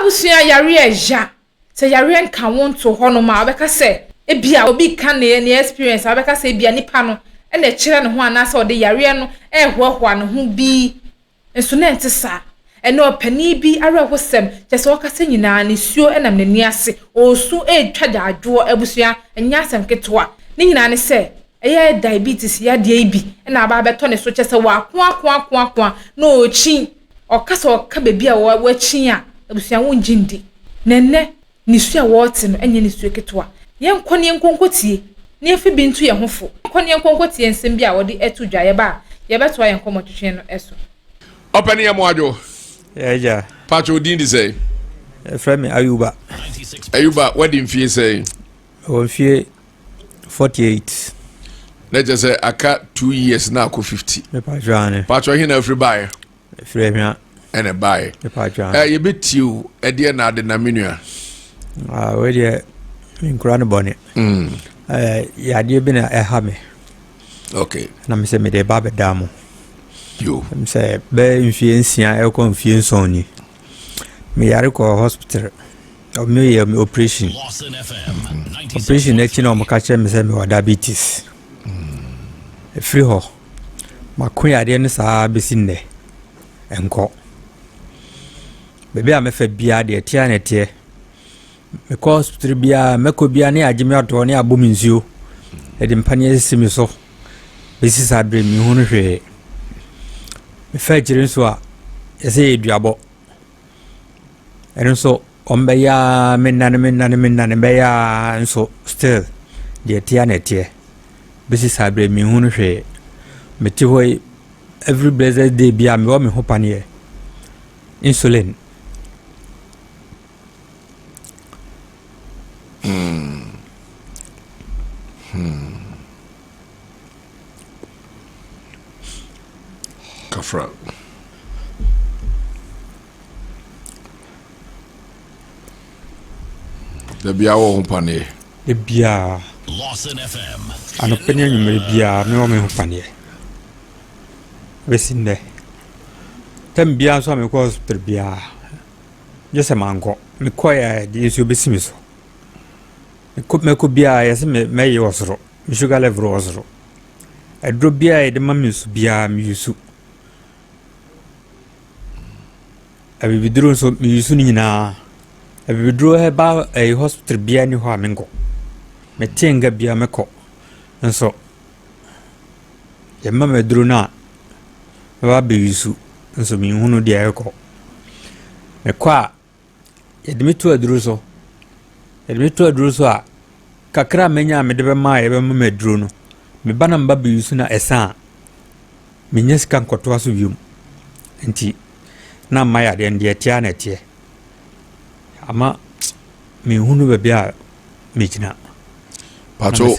abusua yare eja se yare nka won to ho no ma obeka se ebia obi ka ne experience obeka se ebia nipa no e na kire ne ho anasa ode yare no hoahoa ne ho bi enso na ntesa ene opani bi arehosem kyese okase nyina ne suo enam ne niase osu etwa da adwo abusua enya asem ketwa ne nyina ne se eye diabetes ya de ibi na aba beto ne so kyese wa kwa na ochi okase oka bebi a wa chi a abusua wonjindi nenne ni su a wote no enye ni su ketwa yenko ne yenkonkotie ne efi bintu ye hofo yenko ne yenkonkotie nsem bi a wode etu dwa ye ba ye beto a yenko motwetwe no eso opani ye mo adwo yeah pacho din di say friend Ayuba wedding fee say on fee 48 let's just say aka 2 years now ko 50 me pacho he na every buy frame ya and a buy me pacho you bet you e de na de na menua we de nkura no bone ya de bi na ha me okay na me se me de ba be damo yo me say be nfiensia e ko nfiensoni me yare ko hospital o me ye operation Lawson FM operation e chino mo ka che me say me wa diabetes free ho makun ade ne saa besinne enko bebe a me fa bia de tia na tie me ko hospital bia me ko bia ne agime ato ne abom nsuo e de mpane simi so besi sa bre mi hu no hwe me fa jire so a ese eduabo enso ombe ya menane be ya nso still de tia na tie besi sa bre mi hu no hwe me ti hoy every blessed day bia me wo me ho pane insulin Kafra the bia wo hompane e bia Lawson FM ano penya nyumere bia me wo me hompane besinde tem bia so me ko hospital bia jese mango me ko ya di so besimi so me ko bia ya se me yi osoro me sugar level osoro edro bia e de mami su bia mi yusu abi bidro so mi yusu ni na abi bidro he ba e hospital bia ni ho amengo me tenga bia me ko nso ye mama dro na ba be yusu nso mi hunu dia ko me kwa ye de metu adro so a kakra menya me de be ma ye be mama dro no me bana mba be yusu na esa me nyesika nkoto aso biom nti na maya de ndie tia na tie ama me hunu be bia me jina pacho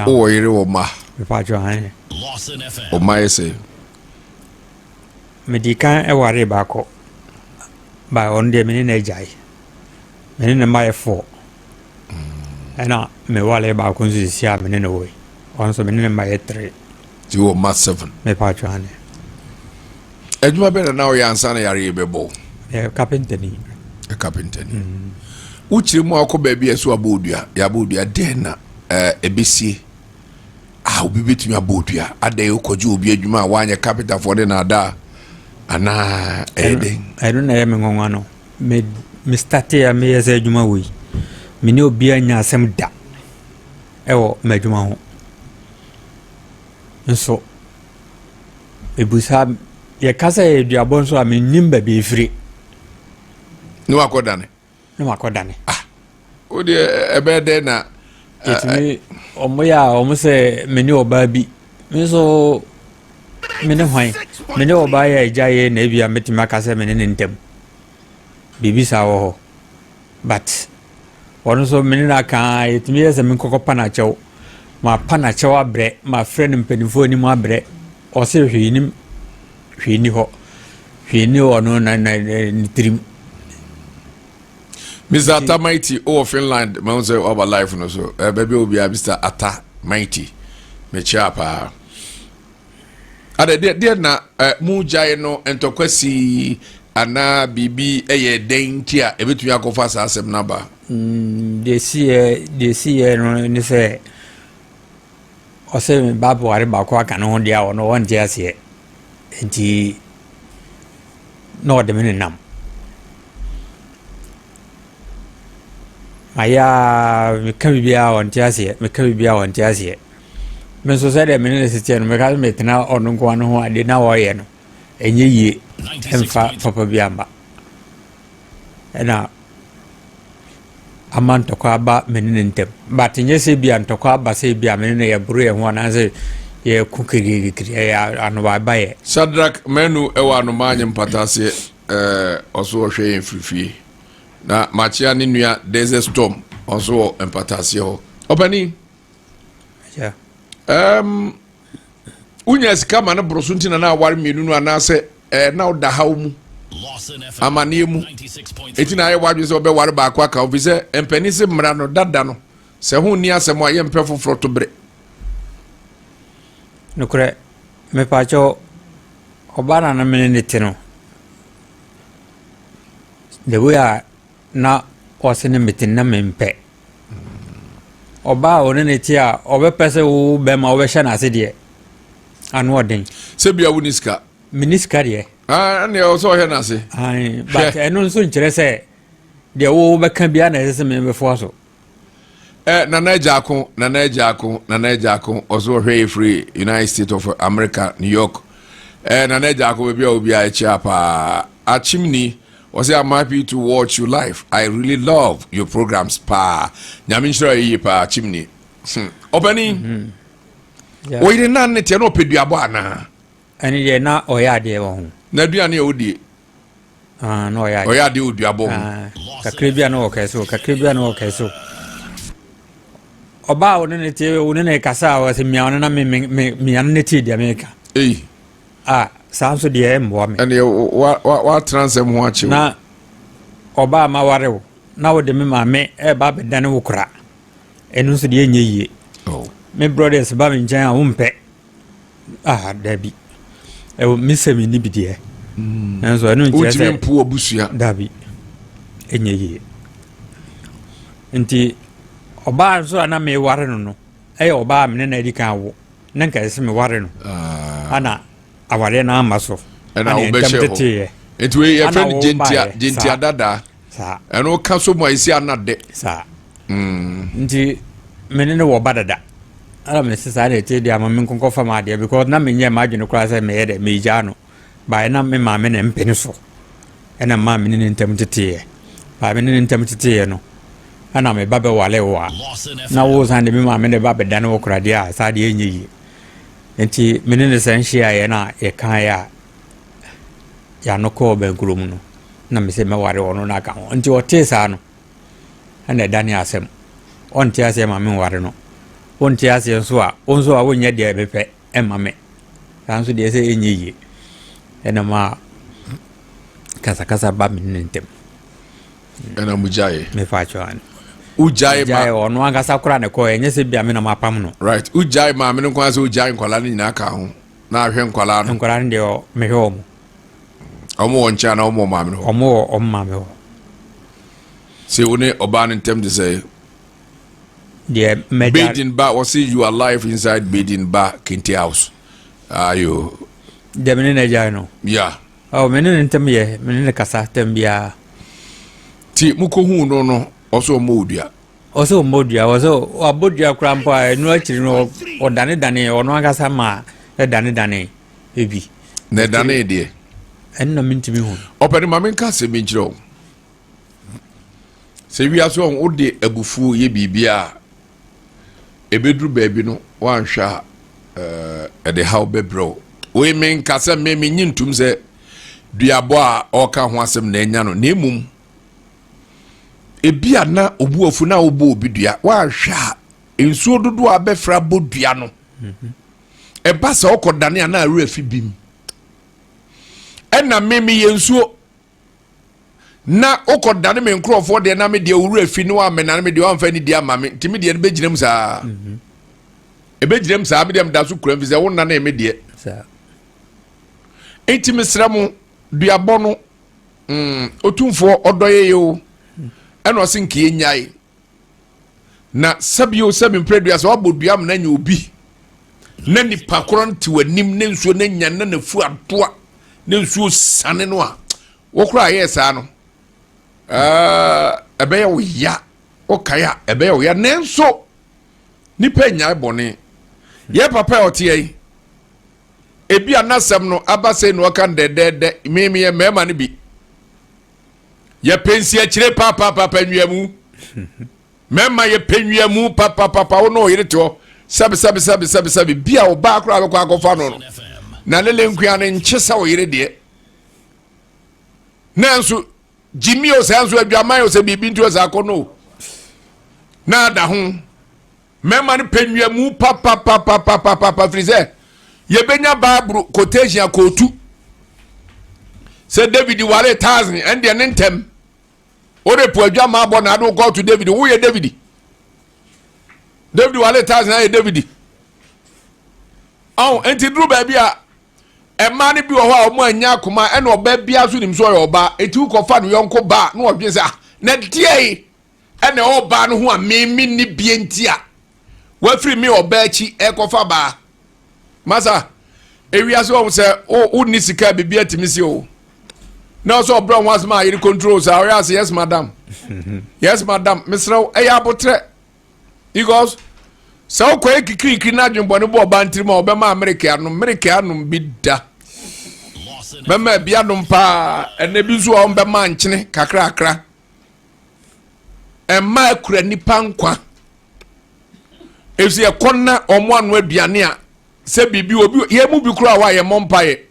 o yire wo ma me pacho han Lawson FM o ma ese medikan e ware ba ko ba on de me ne jai me ne ma e4 ana me wale ba ko nsi sia me ne wo on so me ne ma e3 ti wo ma 7 me pacho han ejuma be na o yansa na yare bebo carpenter ni uchiri mu akoba bia so abodua ya bodua den na ebesie obi betumi abodua adai okoje obi adwuma wanye carpenter for the na ada ana eden I don't know me ngwa no me start ya me yesa adwuma we me ne obi anya asem da ewo me adwuma ho nso ebusa ye kasa eduabon so ame nimba be firi no akodane o de ebe de na etimi omo se me ne oba bi nso me ne hwan me ne oba ya ejaye na bia metima kasa me ne ntem bibi sa wo but wono so me ne na ka etimi yesa me kokopa na chew ma pa na chew abre ma friend mpanifo ni mu abre o se hwini ho hwini ono na nitrim Mr. Ata Mighty of Finland man say over life no so baby obi Mr. Ata Mighty me chapa ade de na mu jai no entokwasi ana bibi eye denti a ebetumi akofa sa asem na ba de sie no ni se o se ba bo are ba ko aka no dia o no won je ase enti no de men nam aya me ka bibia won je ase men so se de men se tie no me ka me tena onu nko no ho ade na wo ye no enye yi emfa papa biamba ena amantokwa ba menene ntem but nye se bia ntokwa ba se bia menene ya buru ye ho na se ye kukiri ya anoba ba ye Shadrach menu ewa no manye mpatase oso hwe enfifie na machia ni nua desert storm oso empatase ho opani ja unya sika ma na brosunti na aware mienu no anase na oda hawmu amane mu eti na aye wadwe se obeware ba akwa ka ofise empani se mra no dada no se hu ni asem aye mpe foforo to bre nukure me pacho obana na menene teno de buya na osene metin na mempe oba onene tia obepese wo be ma obehye na ase de anu odin se bia wuniska miniska de ne o so he na ase ai but eno nso nkyere se de wo beka bia na ese me befo so nana ejako ozo hwe free United States of America New York nana ejako bia obi a chiapa achimni was I'm happy to watch you live. I really love your programs pa nyaminshira yi pa chimni openi o ire na nete no peduabo ana ani ye na oyade wo hu na duane odi no oyade oduabo kakribia no okeso oba onene tie onene kasa wa se mia onena me an neti di America sanso de mbo me and wa transem ho achi na oba ma ware na wo de me ma me ba bedane wo kura enu so de enye yie me brothers ba me njan a wo mpe dabi wo misemi ni bidie enso enu nche se mpu obusua dabi enye yie enti oba so ana me ware no oba me na edika wo na nka se me ware no ana aware na amaso ana obehye it we your friend gentia dada sa eno ka so mo isi anade sa nti menene wo badada ala me se sa na ete dia ma men konko fa ma dia because na menye ma adwene kura se me yede me ja no ba na me ma me na mpeni so ena ma menene ntem tete ba menene ntem tete no ana me babe wale wa na wo san de me ma me ne babe dan wo kura dia sa de enye yi enti menene san hia ye na ye kan ya no ko be gurum no na me se me ware wono na kan enti o te sa no ana dani asem on ti asem ma me ware no on ti asem so a wonya de bepe e ma me kan so de se enye yi ena ma kasa ba menene ntem ena mujaye me fa chwan ujai ma ono anga sakura ne ko enye se bia me na mapam no right ujai ma me nko ase ujai nkwala ni na ka ho na ahwe nkwala no nkwala ndi o me ho mo omo woncha na omo ma me ho omo ma me ho se one oba no ntem de say the Bedin ba was see you alive inside Bedin ba Kinti house ayo de me ne ja no yeah me ne ntem ye me ne kasa tem bia ti muko hu no oso modua oso abodia krampa enu akiri no odane ono agasa ma dane ebi na dane de enna mintimi hu opere ma men ka se menjiro se wi aso on ode abufu ye bibia ebedru baabi no wanhwa de how bebro we men ka se me nyintum se duabo a oka ho asem na enya no na emum ebia na obuafu na obo obidua wa hwa ensuo dodo abefra bodua no eba se okodane na arefi bim ena memi yensuo na okodane me nkrofo de na me de orefi no amena me de amfa ni de amame timi de be ginam saa ebe ginam saa be dem da so kura mfize wonna na me de saa enti mesra mu duabo no otumfo odoye yo eno osinke nyai na sabio sabi mpredua so aboduam na nya obi na nipa koronti wanim ne nsuo na nya na nafu adoa ne nsuo sane no a wokura yesa no ebe wo ya okaya ebe wo ya nenso nipa nya bone ye papa otie ebi anasem no abase no kan dedede mimi ye mema ne bi ye pensi akire papa nwiamu mema ye penwiamu papa wo no yire to sabi bia wo ba akra akwa akofa no na lele nkua ne nkyesa wo yire de nanso Jimmy o sanso adwaman o se bibi nti o sa kono na da ho mema ne penwiamu papa frize ye benya babru quotation kotu se David wale 1000 and the nentem ore po adwama abo na do go to David wo ye David wale 1000 na ye David enti dru ba bia ema ne bi wo ho a omo anya akoma e na oba bia so nim so ye oba eti ko fa no yonko ba na odwen se na die e na oba no ho a memi ni bie ntia wa free me oba achi e ko fa ba masa ewia so se o ni sika bibia atimisi o na so obro once ma yiri control sa o say yes madam yes madam misro e ya botre because so ko ekikiri na dwembo ne bo oba ntiri ma obema America anu bida mama bia no pa ene bi so o mbema nkyene kakra emma akura nipa nkwa esi ekonna omo anu aduane a se bibi obi ye mu bi kura wa ye mompaye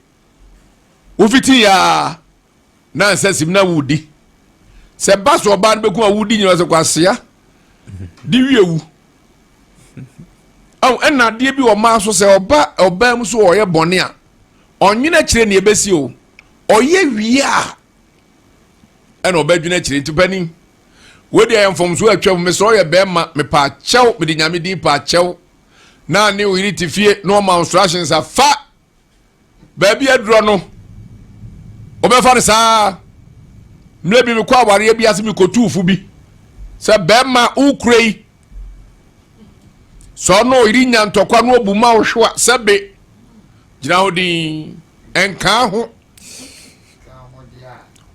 ufiti ya na nsasim na wudi se baso oba be ku awudi nyi se kwasea di wiewu enna de bi o ma so se oba mu so oye bone a onwena kire ne ebesi o oye wie a enna oba dwena kire tipani we de enfom so atwa me so oye be ma me pa chew me de nyame din pa chew na ne o yiri tifie no ma instructions afa baby adro no obefa ne sa mle bi kwa aware bi ase mi kotufu bi se be ma ukrei so no iri nya ntokwa no obuma ohwa sebe gina hodi enka ho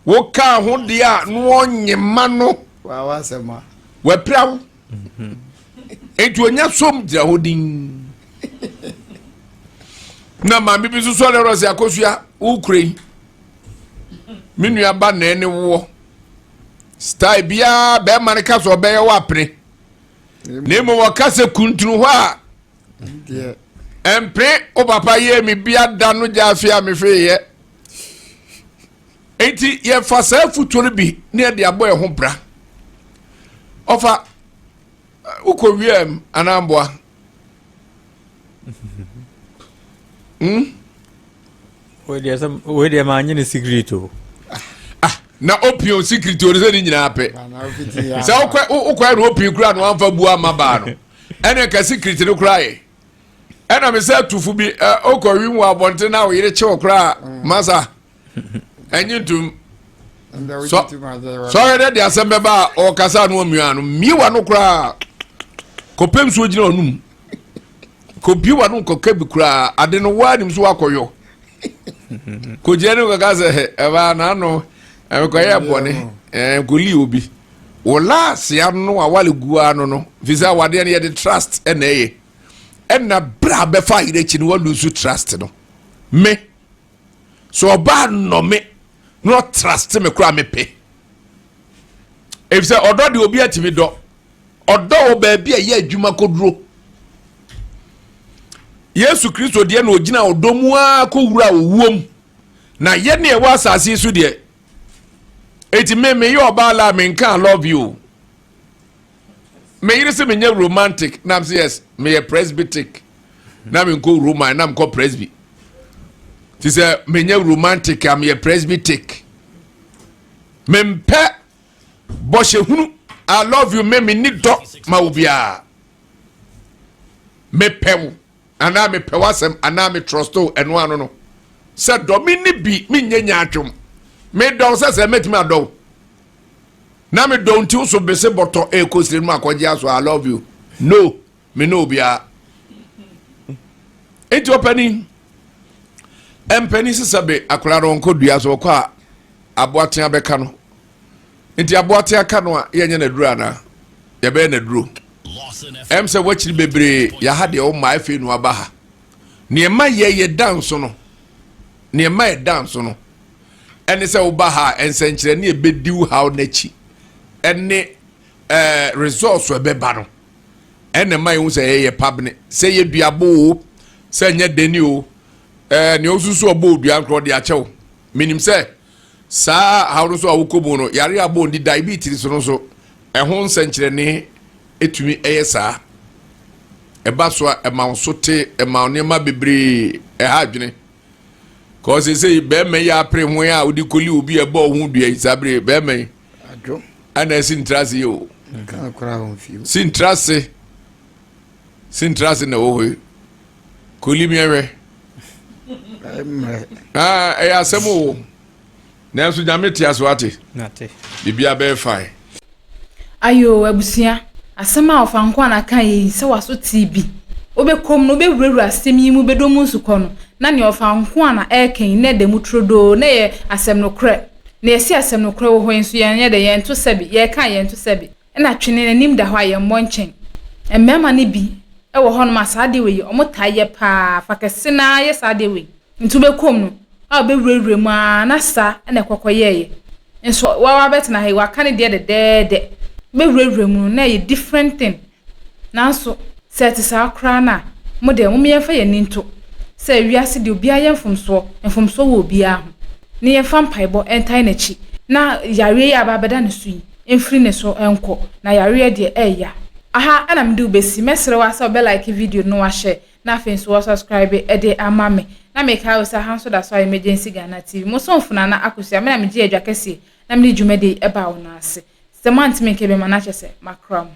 wo ka ho dia no onyema no wa wasema wa prawo etu onya som gina hodi na ma bibi so le rose akosua ukrei minu ya ba na ene wo style bia be man ka so be wa pre nemo wakase kuntunu hwa empre o papa ye mi bia da no jafia me fe ye enti ye fasa futuro bi ne de abo e ho bra ofa uko wiem anamboa we de ma nyine secreto na opion secret o se ni nyina ape se ukwa no opion kura no amfa bua maba no ene ka secret no kura e ena me se tufu bi okọ wi mu abonte na o yire che okura masa enyintum so yede de asembe ba o kasa no omian no miwa no kura kopem so gina onum ko biwa no ko bi kura ade no wa nim so akoyo ko je no ka se e ba na no koye bone goli obi wala sia no awale gua no visa wade ne ye trust eneye enna bra be fa ire chi no lose trust no me so ba no me no trust me kura me pe if say odo de obi atimi do odo oba bia ye adwuma koduro Yesu Kristo de na ogina odomu a ko wura owuom na ye ne e wa asase su de eti me yo ba la me can love you me yire se me nya romantic na say yes me ye presbytic na me ko roman na me ko presby ti say me nya romantic am ye presbytic me mpe bo she hunu I love you me ni do ma obia me pew ana me pewasem ana me trusto eno ano no se do me ni bi me nya nya atwom me don se metimi adon na me don ti so be se boto e ko sire mu akwaje aso I love you no me no bia enti opani empani sisabe akura ron ko dua so kwa aboate abeka no enti aboate aka no a yenye na duru ana ye be na duru em se wachiri bebre ya ha de o ma afi no aba ha ne ma ye dance no ne ma ye dance no ene se wo ba ha ensenkyere ne ebediu ha na chi ene resource we be ba no ene ma ye hu se ye pabne se ye duabo se nya deni o ne osusu obo dua nkro de achew minim se saa ha so awokobu no yare abo ndi diabetes no so ehon nsenkyere ne etumi eyesa eba so emansote emanema bebre ha adwene cause say be me ya pre ho ya odi koli obi eba ohun dua isabre be me adwo ana sintrase yo kan kra ho fiu sintrase na wo koli miere ya semo na so nyamete aswate nate bibia be fine ayo abusia asema of Ankoana kan yi se waso TV obekom no bewurawura asem yi mu bedomu nsuko no na ne of Ankoana eken na demu trodo na ye asem no kre na ye si asem no kre wo ho nso ye de ye nto sebi ye kan ye nto sebi na twene nanim da ho aye mbonchen emmema ne bi e wo ho no masade we omotaye pa fakese na ye sade we ntu bekom no a bewurawura mu na sa na kokoye nso wa betna he wa kan de bewurawuramu na ye different thing nanso set sa kra na mo de mo yefa ye ninto se wiase de obi aye mfomso wo obi a ho ne ye fa mpaibo entai na chi na yare ya babeda ne sui emfiri ne so enko na yare de eya aha ana mde ubesi mesere wasa obe like video no wa share na fenso wa subscribe e de amame na make house hanso da so emergency Ghana TV mo so mfuna na akosia me na me je adwa kese na me dwumede eba wo na ase Semant me kebe manache se makram